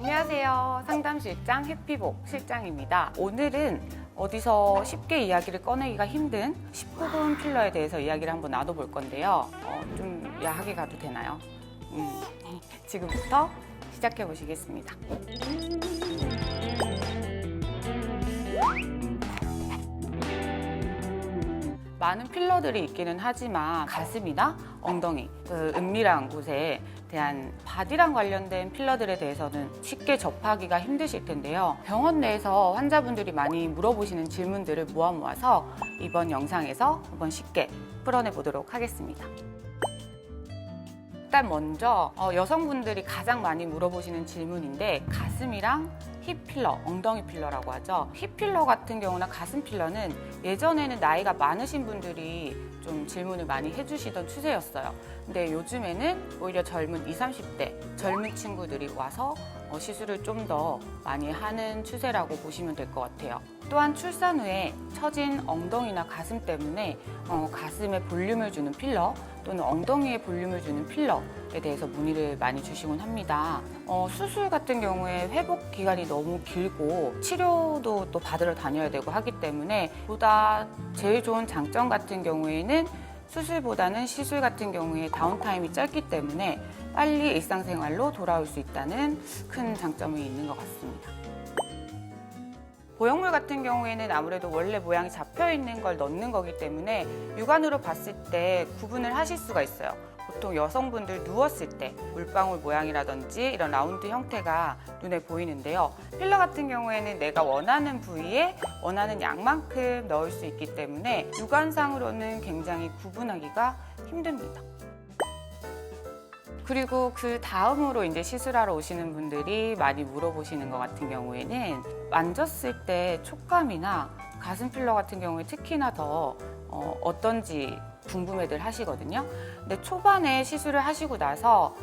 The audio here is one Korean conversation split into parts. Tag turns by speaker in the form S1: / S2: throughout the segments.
S1: 안녕하세요. 상담실장 해피복 실장입니다. 오늘은 어디서 쉽게 이야기를 꺼내기가 힘든 19금 필러에 대해서 이야기를 한번 나눠볼 건데요. 좀 야하게 가도 되나요? 지금부터 시작해 보시겠습니다. 많은 필러들이 있기는 하지만 가슴이나 엉덩이, 은밀한 곳에 대한 바디랑 관련된 필러들에 대해서는 쉽게 접하기가 힘드실 텐데요. 병원 내에서 환자분들이 많이 물어보시는 질문들을 모아서 이번 영상에서 한번 쉽게 풀어내 보도록 하겠습니다. 일단 먼저 여성분들이 가장 많이 물어보시는 질문인데 가슴이랑 힙 필러, 엉덩이 필러라고 하죠. 힙 필러 같은 경우나 가슴 필러는 예전에는 나이가 많으신 분들이 좀 질문을 많이 해주시던 추세였어요. 근데 요즘에는 오히려 젊은 20, 30대 젊은 친구들이 와서 시술을 좀 더 많이 하는 추세라고 보시면 될 것 같아요. 또한 출산 후에 처진 엉덩이나 가슴 때문에 가슴에 볼륨을 주는 필러 또는 엉덩이에 볼륨을 주는 필러에 대해서 문의를 많이 주시곤 합니다. 수술 같은 경우에 회복 기간이 너무 길고 치료도 또 받으러 다녀야 되고 하기 때문에 보다 제일 좋은 장점 같은 경우에는 수술보다는 시술 같은 경우에 다운타임이 짧기 때문에 빨리 일상생활로 돌아올 수 있다는 큰 장점이 있는 것 같습니다. 보형물 같은 경우에는 아무래도 원래 모양이 잡혀 있는 걸 넣는 거기 때문에 육안으로 봤을 때 구분을 하실 수가 있어요. 보통 여성분들 누웠을 때 물방울 모양이라든지 이런 라운드 형태가 눈에 보이는데요. 필러 같은 경우에는 내가 원하는 부위에 원하는 양만큼 넣을 수 있기 때문에 육안상으로는 굉장히 구분하기가 힘듭니다. 그리고 그 다음으로 이제 시술하러 오시는 분들이 많이 물어보시는 것 같은 경우에는 만졌을 때 촉감이나 가슴 필러 같은 경우에 특히나 더 어떤지 궁금해들 하시거든요. 근데 초반에 시술을 하시고 나서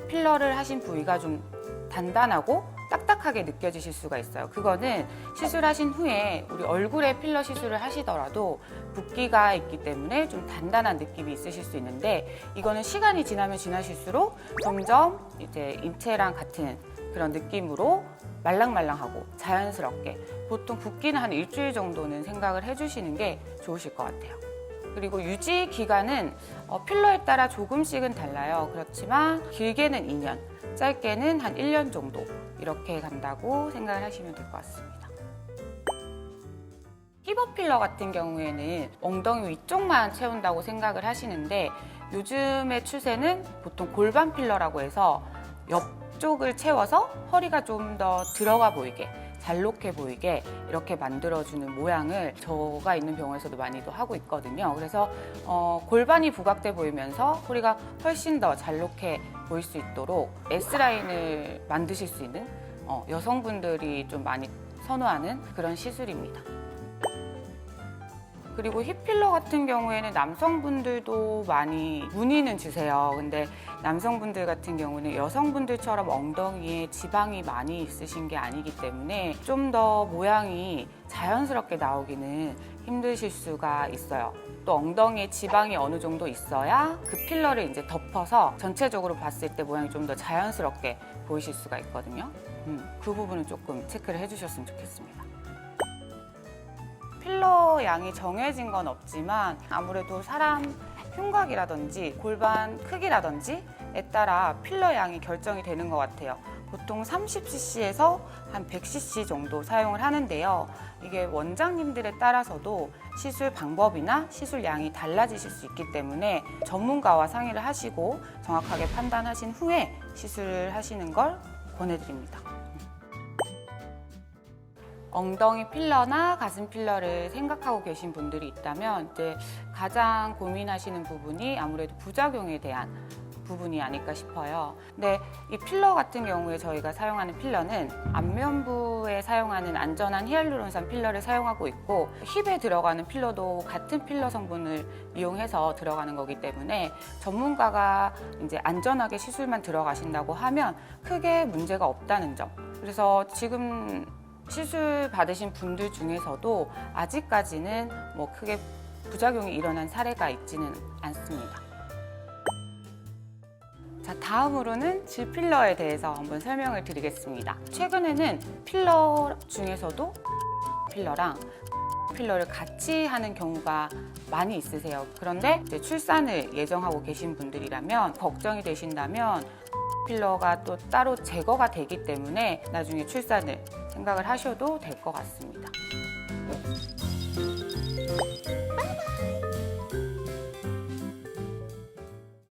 S1: 필러를 하신 부위가 좀 단단하고 딱딱하게 느껴지실 수가 있어요. 그거는 시술하신 후에 우리 얼굴에 필러 시술을 하시더라도 붓기가 있기 때문에 좀 단단한 느낌이 있으실 수 있는데 이거는 시간이 지나면 지나실수록 점점 이제 인체랑 같은 그런 느낌으로 말랑말랑하고 자연스럽게 보통 붓기는 한 일주일 정도는 생각을 해주시는 게 좋으실 것 같아요. 그리고 유지 기간은 필러에 따라 조금씩은 달라요. 그렇지만 길게는 2년, 짧게는 한 1년 정도 이렇게 간다고 생각을 하시면 될 것 같습니다. 힙업 필러 같은 경우에는 엉덩이 위쪽만 채운다고 생각을 하시는데 요즘의 추세는 보통 골반 필러라고 해서 옆쪽을 채워서 허리가 좀 더 들어가 보이게 잘록해 보이게 이렇게 만들어주는 모양을 저가 있는 병원에서도 많이도 하고 있거든요. 그래서 골반이 부각돼 보이면서 허리가 훨씬 더 잘록해 보일 수 있도록 S라인을 만드실 수 있는 여성분들이 좀 많이 선호하는 그런 시술입니다. 그리고 힙필러 같은 경우에는 남성분들도 많이 문의는 주세요. 근데 남성분들 같은 경우는 여성분들처럼 엉덩이에 지방이 많이 있으신 게 아니기 때문에 좀 더 모양이 자연스럽게 나오기는 힘드실 수가 있어요. 또 엉덩이에 지방이 어느 정도 있어야 그 필러를 이제 덮어서 전체적으로 봤을 때 모양이 좀 더 자연스럽게 보이실 수가 있거든요. 그 부분은 조금 체크를 해주셨으면 좋겠습니다. 필러 양이 정해진 건 없지만 아무래도 사람 흉곽이라든지 골반 크기라든지에 따라 필러 양이 결정이 되는 것 같아요. 보통 30cc에서 한 100cc 정도 사용을 하는데요. 이게 원장님들에 따라서도 시술 방법이나 시술 양이 달라지실 수 있기 때문에 전문가와 상의를 하시고 정확하게 판단하신 후에 시술을 하시는 걸 권해드립니다. 엉덩이 필러나 가슴 필러를 생각하고 계신 분들이 있다면 이제 가장 고민하시는 부분이 아무래도 부작용에 대한 부분이 아닐까 싶어요. 근데 이 필러 같은 경우에 저희가 사용하는 필러는 안면부에 사용하는 안전한 히알루론산 필러를 사용하고 있고 힙에 들어가는 필러도 같은 필러 성분을 이용해서 들어가는 거기 때문에 전문가가 이제 안전하게 시술만 들어가신다고 하면 크게 문제가 없다는 점. 그래서 지금 시술 받으신 분들 중에서도 아직까지는 뭐 크게 부작용이 일어난 사례가 있지는 않습니다. 자, 다음으로는 질 필러에 대해서 한번 설명을 드리겠습니다. 최근에는 필러 중에서도 필러랑 필러를 같이 하는 경우가 많이 있으세요. 그런데 이제 출산을 예정하고 계신 분들이라면 걱정이 되신다면 필러가 또 따로 제거가 되기 때문에 나중에 출산을 생각을 하셔도 될 것 같습니다.